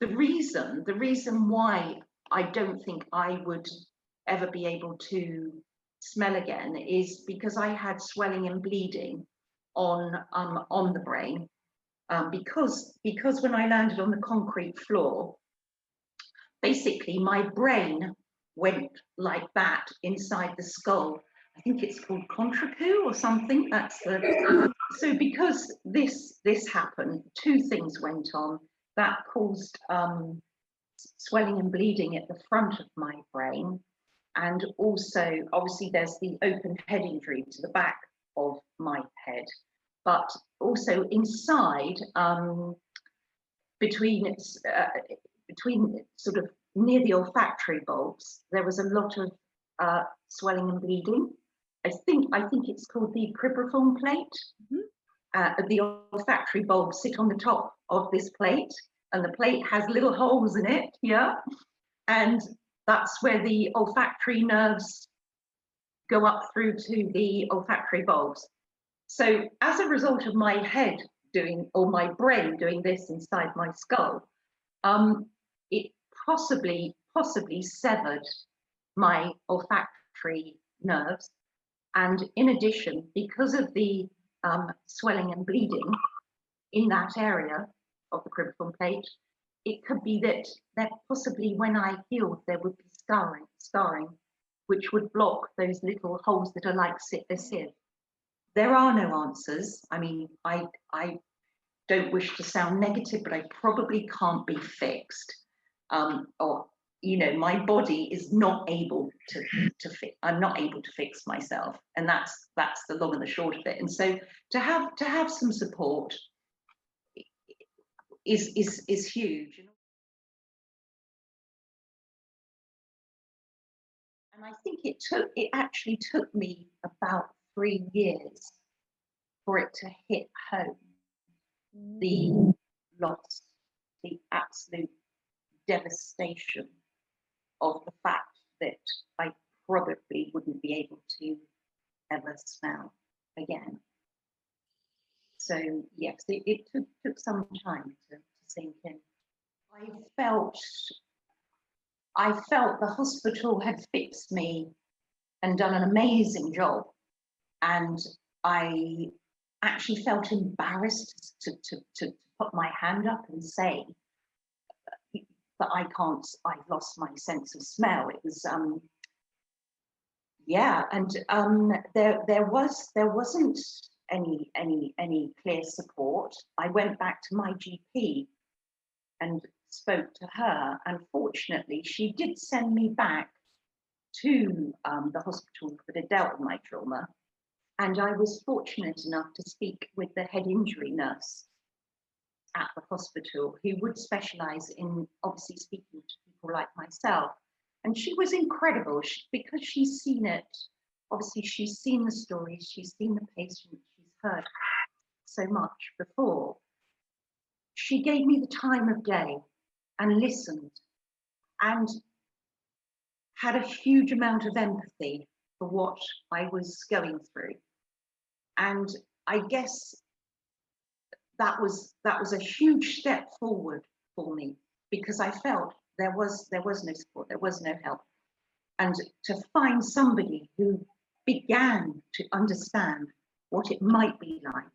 the reason why I don't think I would ever be able to smell again is because I had swelling and bleeding on the brain, because when I landed on the concrete floor, basically my brain went like that inside the skull. I think it's called contracoup or something. That's the so because this happened, two things went on that caused swelling and bleeding at the front of my brain, and also obviously there's the open head injury to the back of my head, but also inside, between sort of near the olfactory bulbs, there was a lot of swelling and bleeding. I think it's called the cribriform plate. The olfactory bulbs sit on the top of this plate, and the plate has little holes in it, yeah? And that's where the olfactory nerves go up through to the olfactory bulbs. So as a result of my head doing, or my brain doing this inside my skull, it possibly severed my olfactory nerves. And in addition, because of the swelling and bleeding in that area of the cribriform plate, it could be that possibly when I healed, there would be scarring, which would block those little holes that are like a sieve. There are no answers. I mean, I don't wish to sound negative, but I probably can't be fixed. Or, you know, my body is not able to fix. I'm not able to fix myself, and that's the long and the short of it. And so to have some support is huge. And I think it actually took me about 3 years for it to hit home. The loss, the absolute devastation of the fact that I probably wouldn't be able to ever smell again. So yes, it took some time to sink in. I felt the hospital had fixed me and done an amazing job, and I actually felt embarrassed to put my hand up and say that I've lost my sense of smell. It was yeah, and there wasn't any clear support. I went back to my GP and spoke to her, and fortunately she did send me back to the hospital that had dealt with my trauma. And I was fortunate enough to speak with the head injury nurse at the hospital, who would specialise in obviously speaking to people like myself. And she was incredible because she's seen it. Obviously, she's seen the stories, she's seen the patients, she's heard so much before. She gave me the time of day and listened and had a huge amount of empathy for what I was going through. And I guess that was a huge step forward for me, because I felt there was no support, there was no help. And to find somebody who began to understand what it might be like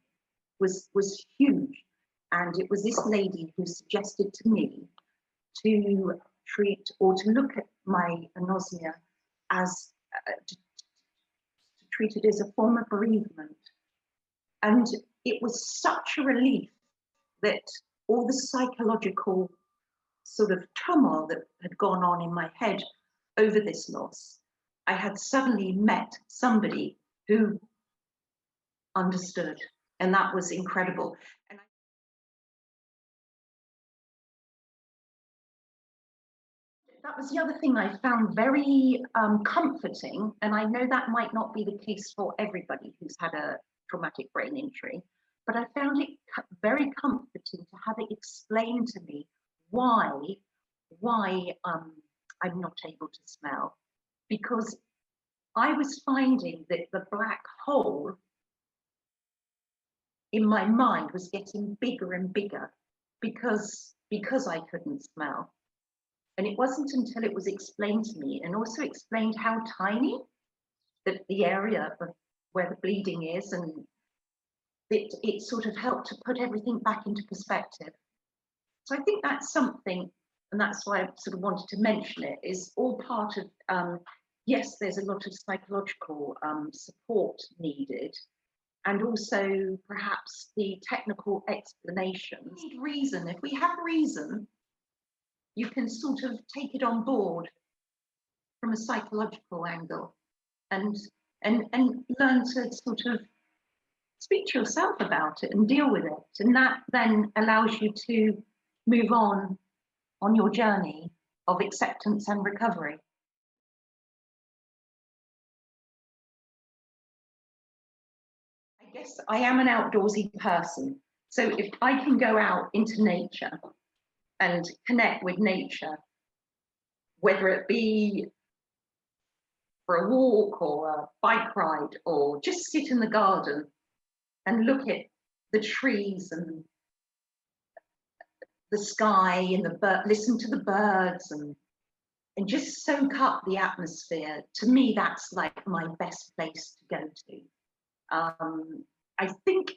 was huge. And it was this lady who suggested to me to treat or to look at my anosmia as to treat it as a form of bereavement. And it was such a relief that all the psychological sort of turmoil that had gone on in my head over this loss, I had suddenly met somebody who understood, and that was incredible. And that was the other thing I found very comforting, and I know that might not be the case for everybody who's had a traumatic brain injury, but I found it very comforting to have it explained to me why I'm not able to smell, because I was finding that the black hole in my mind was getting bigger and bigger, because because I couldn't smell. And it wasn't until it was explained to me, and also explained how tiny the area of where the bleeding is, and it sort of helped to put everything back into perspective. So I think that's something, and that's why I sort of wanted to mention it, is all part of, yes, there's a lot of psychological support needed, and also perhaps the technical explanations. We need reason. If we have reason, you can sort of take it on board from a psychological angle, and learn to sort of speak to yourself about it and deal with it. And that then allows you to move on your journey of acceptance and recovery. I guess I am an outdoorsy person. So if I can go out into nature and connect with nature, whether it be for a walk or a bike ride, or just sit in the garden and look at the trees and the sky and listen to the birds and just soak up the atmosphere. To me, that's like my best place to go to. I think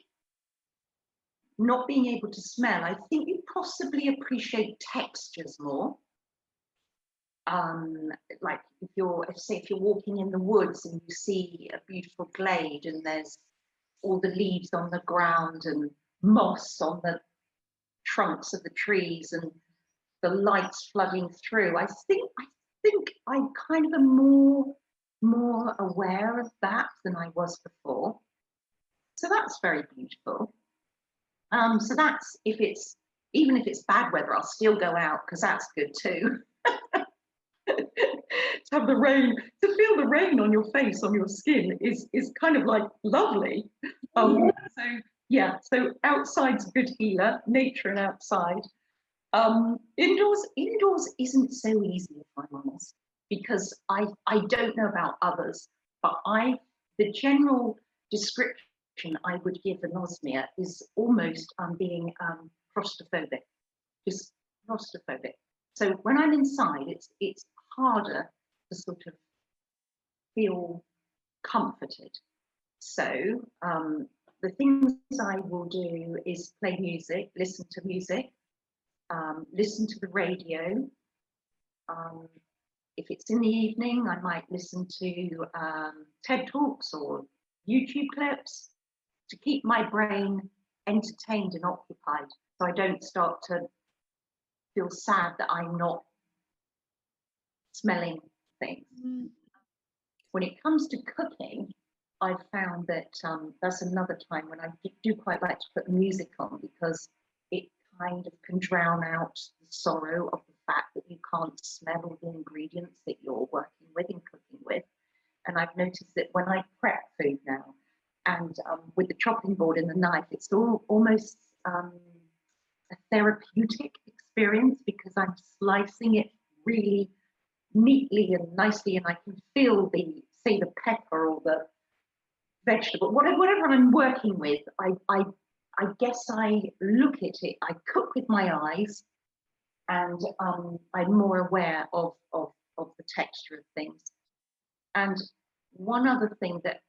not being able to smell, I think you possibly appreciate textures more. Like if you're walking in the woods and you see a beautiful glade and there's all the leaves on the ground and moss on the trunks of the trees and the lights flooding through, I think I kind of am more aware of that than I was before. So that's very beautiful. So that's even if it's bad weather, I'll still go out because that's good too. To have the rain, to feel the rain on your face, on your skin is kind of like lovely. So yeah, so outside's a good healer, nature and outside. Indoors isn't so easy, if I'm honest, because I don't know about others, but the general description I would give anosmia is almost being claustrophobic, just claustrophobic. So when I'm inside, it's harder to sort of feel comforted. So the things I will do is play music, listen to music, listen to the radio. If it's in the evening, I might listen to TED Talks or YouTube clips to keep my brain entertained and occupied, so I don't start to feel sad that I'm not smelling things. When it comes to cooking, I've found that that's another time when I do quite like to put music on, because it kind of can drown out the sorrow of the fact that you can't smell all the ingredients that you're working with and cooking with. And I've noticed that when I prep food now, and with the chopping board and the knife, it's almost a therapeutic experience, because I'm slicing it really neatly and nicely, and I can feel the pepper or the vegetable, whatever I'm working with. I guess I look at it, I cook with my eyes, and I'm more aware of the texture of things. And one other thing that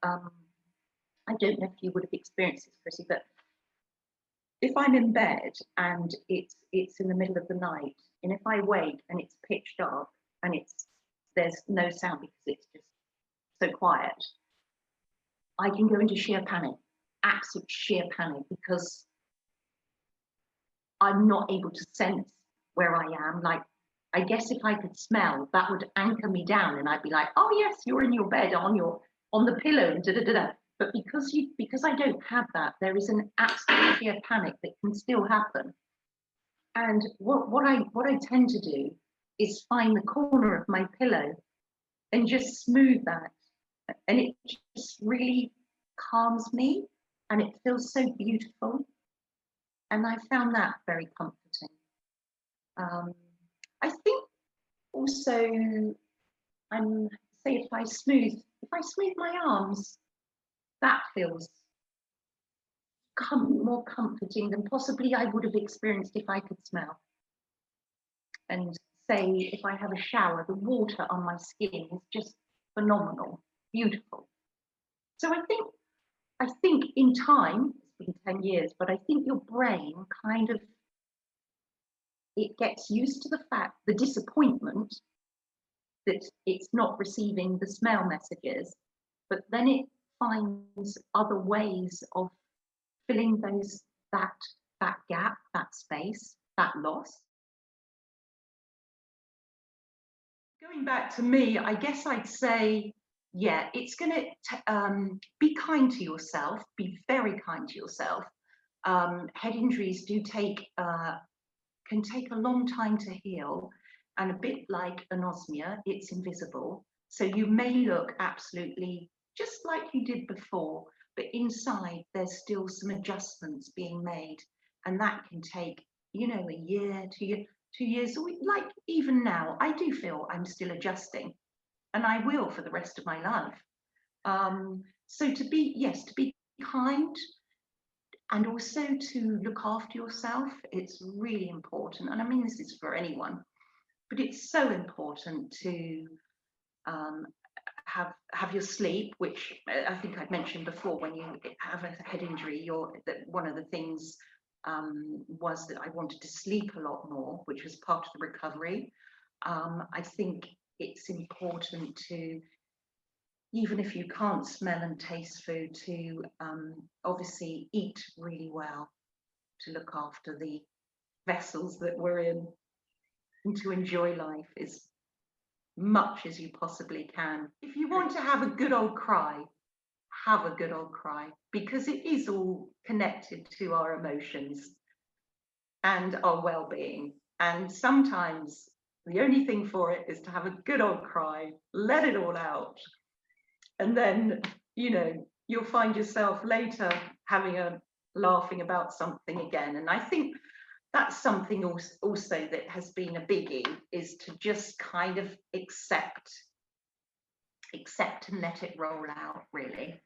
I don't know if you would have experienced this, Chrissy, but if I'm in bed and it's in the middle of the night, and if I wake and it's pitch dark and there's no sound because it's just so quiet, I can go into sheer panic, absolute sheer panic, because I'm not able to sense where I am. Like, I guess if I could smell, that would anchor me down, and I'd be like, oh yes, you're in your bed on the pillow and da da da da. But because I don't have that, there is an absolute sheer panic that can still happen. And what I tend to do is find the corner of my pillow and just smooth that, and it just really calms me, and it feels so beautiful. And I found that very comforting. I think also, say if I smooth my arms, that feels more comforting than possibly I would have experienced if I could smell. and say if I have a shower, the water on my skin is just phenomenal, beautiful. So I think in time, it's been 10 years, but I think your brain kind of, it gets used to the fact, the disappointment that it's not receiving the smell messages, but then it finds other ways of filling that gap, that space, that loss. Going back to me, I guess I'd say, yeah, it's going to be kind to yourself, be very kind to yourself. Head injuries do can take a long time to heal, and a bit like anosmia, it's invisible. So you may look absolutely just like you did before, but inside there's still some adjustments being made, and that can take, you know, a year, 2 years, or like even now, I do feel I'm still adjusting, and I will for the rest of my life. So to be, yes, to be kind, and also to look after yourself, it's really important. And I mean, this is for anyone, but it's so important to um, have your sleep, which I think I've mentioned before. When you have a head injury, that one of the things was that I wanted to sleep a lot more, which was part of the recovery. I think it's important to, even if you can't smell and taste food, to obviously eat really well, to look after the vessels that we're in, and to enjoy life as much as you possibly can. If you want to have a good old cry, have a good old cry, because it is all connected to our emotions and our well-being. And sometimes the only thing for it is to have a good old cry, let it all out. And then, you know, you'll find yourself later laughing about something again. And I think that's something also that has been a biggie, is to just kind of accept and let it roll out, really.